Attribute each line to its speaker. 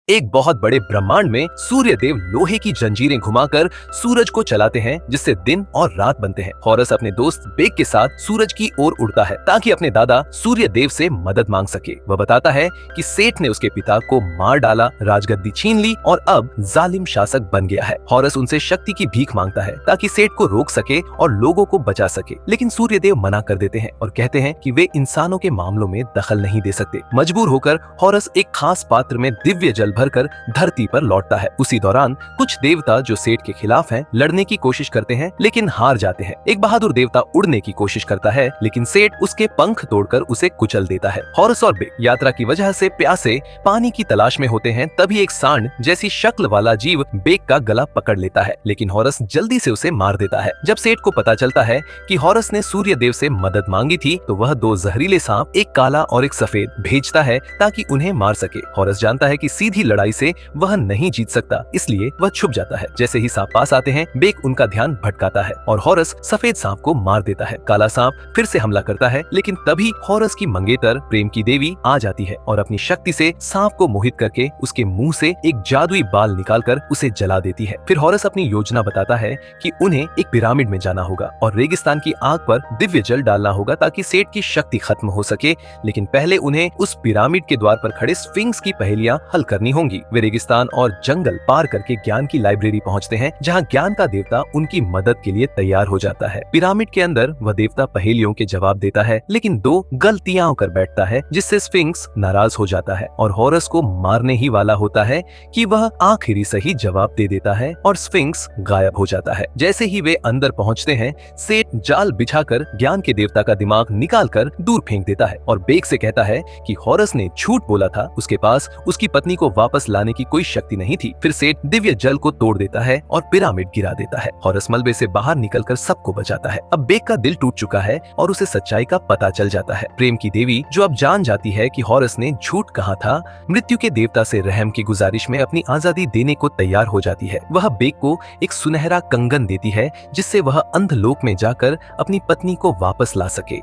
Speaker 1: एक बहुत बड़े ब्रह्मांड में सूर्य देव लोहे की जंजीरें घुमाकर सूरज को चलाते हैं, जिससे दिन और रात बनते हैं। हॉरस अपने दोस्त बेक के साथ सूरज की ओर उड़ता है ताकि अपने दादा सूर्य देव से मदद मांग सके। वह बताता है कि सेठ ने उसके पिता को मार डाला, राजगद्दी छीन ली और अब जालिम शासक बन गया है। हॉरस उनसे शक्ति की भीख मांगता है ताकि सेठ को रोक सके और लोगों को बचा सके, लेकिन सूर्य देव मना कर देते हैं और कहते हैं कि वे इंसानों के मामलों में दखल नहीं दे सकते। मजबूर होकर हॉरस एक खास पात्र में दिव्य जल भरकर धरती पर लौटता है। उसी दौरान कुछ देवता जो सेठ के खिलाफ हैं, लड़ने की कोशिश करते हैं लेकिन हार जाते हैं। एक बहादुर देवता उड़ने की कोशिश करता है लेकिन सेठ उसके पंख तोड़कर उसे कुचल देता है। हॉरस और बेक यात्रा की वजह से प्यासे पानी की तलाश में होते हैं। तभी एक सांड जैसी शक्ल वाला जीव बेक का गला पकड़ लेता है, लेकिन हॉरस जल्दी से उसे मार देता है। जब सेठ को पता चलता है कि हॉरस ने सूर्य देव से मदद मांगी थी, तो वह दो जहरीले सांप, एक काला और एक सफेद, भेजता है ताकि उन्हें मार सके। हॉरस जानता है कि सीधी लड़ाई से वह नहीं जीत सकता, इसलिए वह छुप जाता है। जैसे ही सांप पास आते हैं, बेक उनका ध्यान भटकाता है और हॉरस सफेद सांप को मार देता है। काला सांप फिर से हमला करता है, लेकिन तभी हॉरस की मंगेतर प्रेम की देवी आ जाती है और अपनी शक्ति से सांप को मोहित करके उसके मुंह से एक जादुई बाल निकालकर उसे जला देती है। फिर हॉरस अपनी योजना बताता है कि उन्हें एक पिरामिड में जाना होगा और रेगिस्तान की आग पर दिव्य जल डालना होगा ताकि सेठ की शक्ति खत्म हो सके, लेकिन पहले उन्हें उस पिरामिड के द्वार पर खड़े स्फिंक्स की पहेलियां हल करनी होंगी। वे रेगिस्तान और जंगल पार करके ज्ञान की लाइब्रेरी पहुंचते हैं, जहां ज्ञान का देवता उनकी मदद के लिए तैयार हो जाता है। पिरामिड के अंदर वह देवता पहेलियों के जवाब देता है, लेकिन दो गलतियां कर बैठता है, जिससे स्फिंक्स नाराज हो जाता है और हॉरस को मारने ही वाला होता है कि वह आखिरी सही जवाब दे देता है और स्फिंक्स गायब हो जाता है। जैसे ही वे अंदर पहुंचते हैं, सेठ जाल बिछाकर ज्ञान के देवता का दिमाग निकालकर दूर फेंक देता है और बेक से कहता है कि हॉरस ने झूठ बोला था, उसके पास उसकी पत्नी को वापस लाने की कोई शक्ति नहीं थी। फिर सेठ दिव्य जल को तोड़ देता है और पिरामिड गिरा देता है। हॉरस मलबे से बाहर निकलकर सबको बचाता है। अब बेक का दिल टूट चुका है और उसे सच्चाई का पता चल जाता है। प्रेम की देवी, जो अब जान जाती है कि हॉरस ने झूठ कहा था, मृत्यु के देवता से रहम की गुजारिश में अपनी आजादी देने को तैयार हो जाती है। वह बेक को एक सुनहरा कंगन देती है, जिससे वह अंधलोक में जाकर अपनी पत्नी को वापस ला सके।